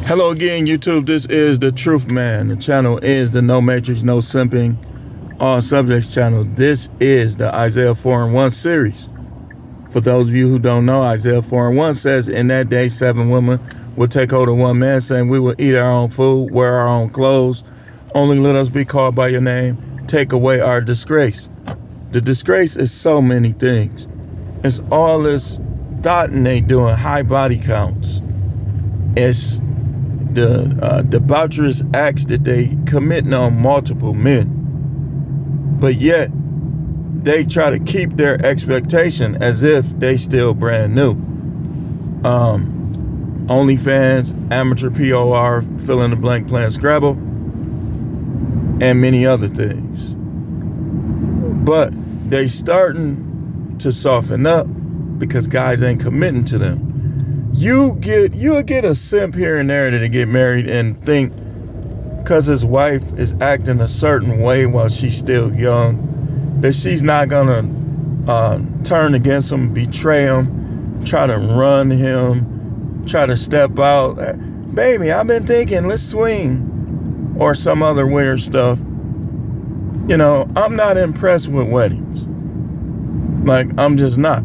Hello again, YouTube. This is the Truth Man. The channel is the No Matrix, No Simping, All Subjects channel. This is the Isaiah 4:1 series. For those of you who don't know, Isaiah 4:1 says, "In that day, 7 women will take hold of one man, saying, we will eat our own food, wear our own clothes. Only let us be called by your name. Take away our disgrace." The disgrace is so many things. It's all this dotting they doing, high body counts. It's the debaucherous acts that they committing on multiple men. But yet, they try to keep their expectation as if they still brand new. OnlyFans, amateur POR, fill in the blank, playing Scrabble, and many other things. But they starting to soften up because guys ain't committing to them. You'll get a simp here and there that get married and think because his wife is acting a certain way while she's still young that she's not gonna turn against him, betray him, try to run him, try to step out. Baby, I've been thinking, let's swing, or some other weird stuff. You know, I'm not impressed with weddings. Like, I'm just not.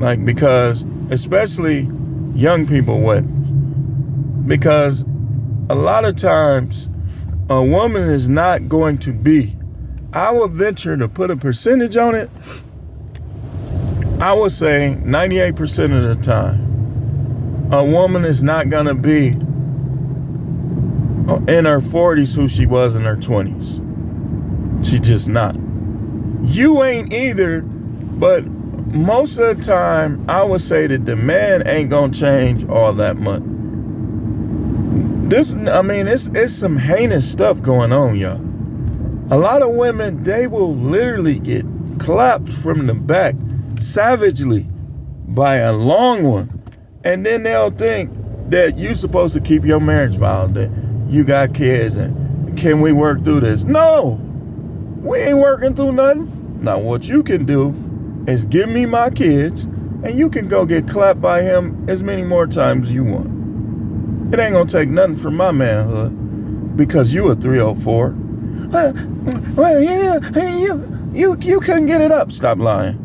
Like, because, especially young people weddings. Because a lot of times, a woman is not going to be, I will venture to put a percentage on it, I would say 98% of the time, a woman is not going to be in her 40s who she was in her 20s. She just not. You ain't either, but most of the time, I would say that the man ain't gonna change all that much. It's some heinous stuff going on, y'all. A lot of women, they will literally get clapped from the back savagely by a long one. And then they'll think that you're supposed to keep your marriage vow, that you got kids and can we work through this? No, we ain't working through nothing. Now what you can do is give me my kids and you can go get clapped by him as many more times as you want. It ain't gonna take nothing from my manhood because you a 304. Well, you couldn't get it up. Stop lying.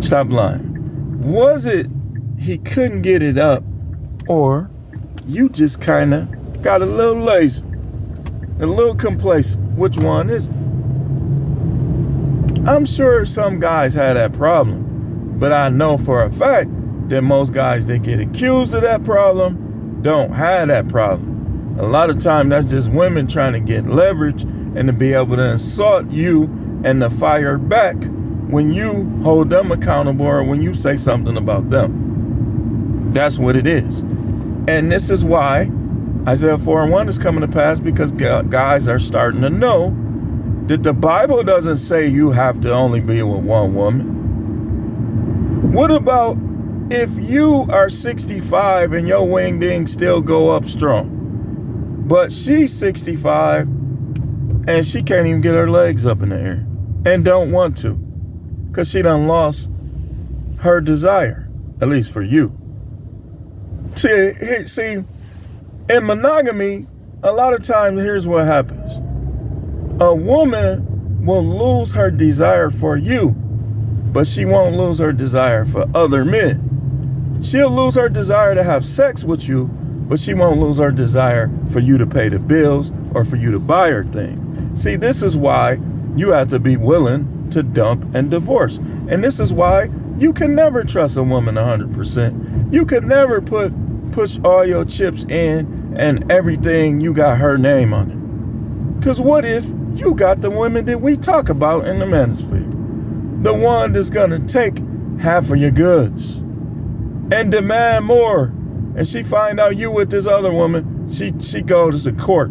Stop lying. Was it he couldn't get it up, or you just kind of got a little lazy, a little complacent? Which one is it? I'm sure some guys have that problem, but I know for a fact that most guys that get accused of that problem don't have that problem. A lot of times that's just women trying to get leverage and to be able to insult you and to fire back when you hold them accountable or when you say something about them. That's what it is. And this is why Isaiah 4:1 is coming to pass, because guys are starting to know that the Bible doesn't say you have to only be with one woman. What about if you are 65 and your wing ding still go up strong, but she's 65 and she can't even get her legs up in the air and don't want to because she done lost her desire, at least for you. See, in monogamy, a lot of times, here's what happens. A woman will lose her desire for you, but she won't lose her desire for other men. She'll lose her desire to have sex with you, but she won't lose her desire for you to pay the bills or for you to buy her thing. See, this is why you have to be willing to dump and divorce. And this is why you can never trust a woman 100%. You can never push all your chips in and everything you got her name on it. Because what if you got the women that we talk about in the manosphere? The one that's gonna take half of your goods and demand more. And she find out you with this other woman, she goes to court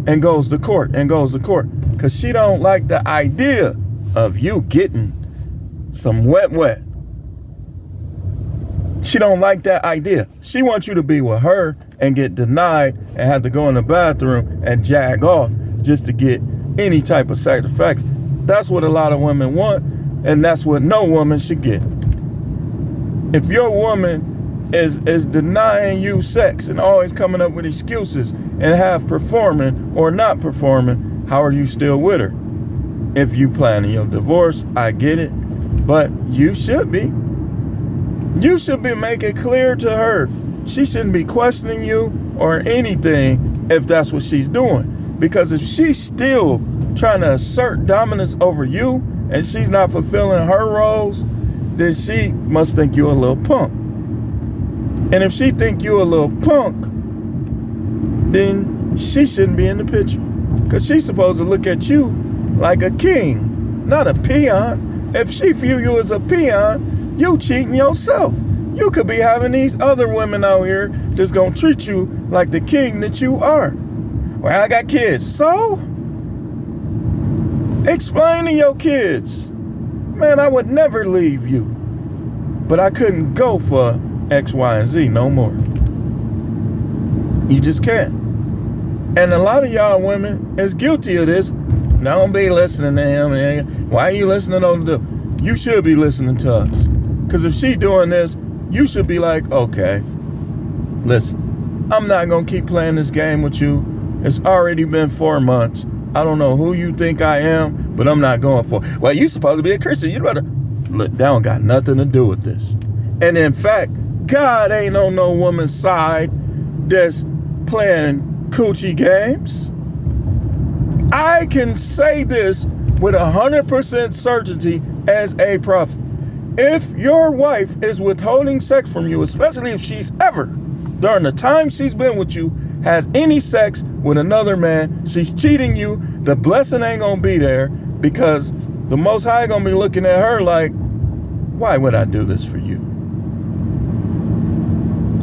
and goes to court and goes to court. Because she don't like the idea of you getting some wet. She don't like that idea. She wants you to be with her and get denied and have to go in the bathroom and jag off just to get any type of satisfaction. That's what a lot of women want, and that's what no woman should get. If your woman is denying you sex and always coming up with excuses and half performing or not performing, how are you still with her? If you planning your divorce, I get it, but you should be. You should be making clear to her. She shouldn't be questioning you or anything if that's what she's doing. Because if she's still trying to assert dominance over you and she's not fulfilling her roles, then she must think you're a little punk. And if she think you're a little punk, then she shouldn't be in the picture. Because she's supposed to look at you like a king, not a peon. If she view you as a peon, you cheating yourself. You could be having these other women out here just gonna treat you like the king that you are. Well, I got kids. So? Explain to your kids. Man, I would never leave you. But I couldn't go for X, Y, and Z no more. You just can't. And a lot of y'all women is guilty of this. Don't be listening to him. Why are you listening to them? You should be listening to us. Because if she doing this, you should be like, okay, listen, I'm not going to keep playing this game with you. It's already been 4 months. I don't know who you think I am, but I'm not going for it. Well, you supposed to be a Christian. You better look, that don't got nothing to do with this. And in fact, God ain't on no woman's side that's playing coochie games. I can say this with 100% certainty as a prophet. If your wife is withholding sex from you, especially if she's ever, during the time she's been with you, has any sex with another man, she's cheating you, the blessing ain't gonna be there because the Most High gonna be looking at her like, why would I do this for you?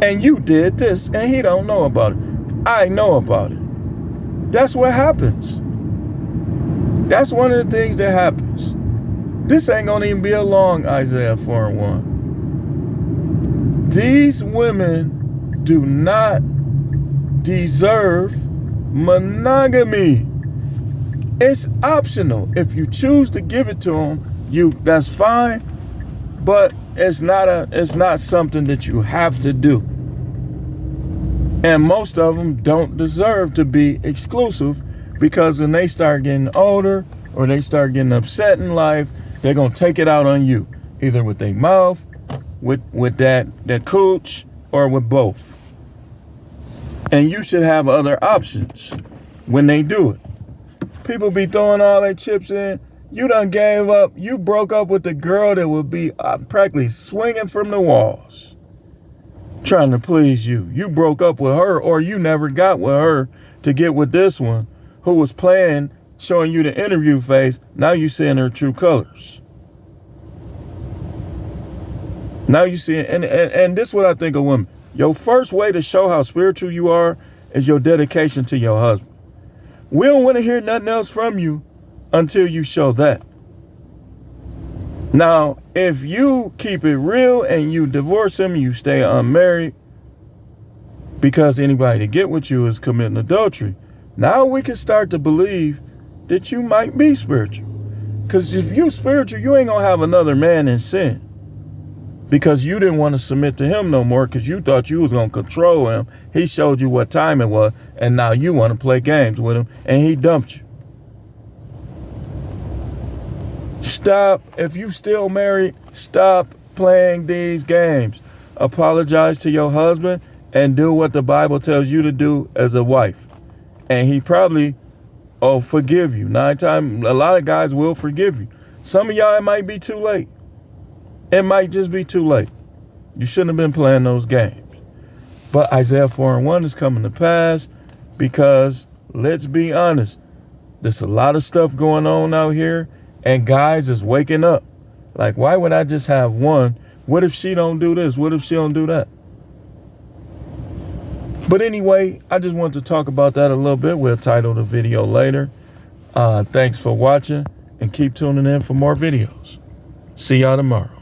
And you did this and he don't know about it. I know about it. That's what happens. That's one of the things that happens. This ain't gonna even be a long Isaiah 4:1. These women do not deserve monogamy. It's optional. If you choose to give it to them, that's fine, but it's not something that you have to do. And most of them don't deserve to be exclusive because when they start getting older or they start getting upset in life, they're going to take it out on you, either with their mouth, with that cooch, or with both. And you should have other options when they do it. People be throwing all their chips in. You done gave up. You broke up with the girl that would be practically swinging from the walls, trying to please you. You broke up with her, or you never got with her to get with this one who was playing, showing you the interview face. Now you seeing her true colors. Now you see, and this is what I think of women. Your first way to show how spiritual you are is your dedication to your husband. We don't want to hear nothing else from you until you show that. Now, if you keep it real and you divorce him, you stay unmarried because anybody to get with you is committing adultery. Now we can start to believe that you might be spiritual. Because if you spiritual, you ain't going to have another man in sin. Because you didn't want to submit to him no more because you thought you was going to control him. He showed you what time it was, and now you want to play games with him, and he dumped you. Stop. If you still married, stop playing these games. Apologize to your husband and do what the Bible tells you to do as a wife. And he probably forgive you. A lot of guys will forgive you. Some of y'all, it might be too late. It might just be too late. You shouldn't have been playing those games. But Isaiah 4:1 is coming to pass because, let's be honest, there's a lot of stuff going on out here, and guys is waking up. Like, why would I just have one? What if she don't do this? What if she don't do that? But anyway, I just wanted to talk about that a little bit. We'll title the video later. Thanks for watching, and keep tuning in for more videos. See y'all tomorrow.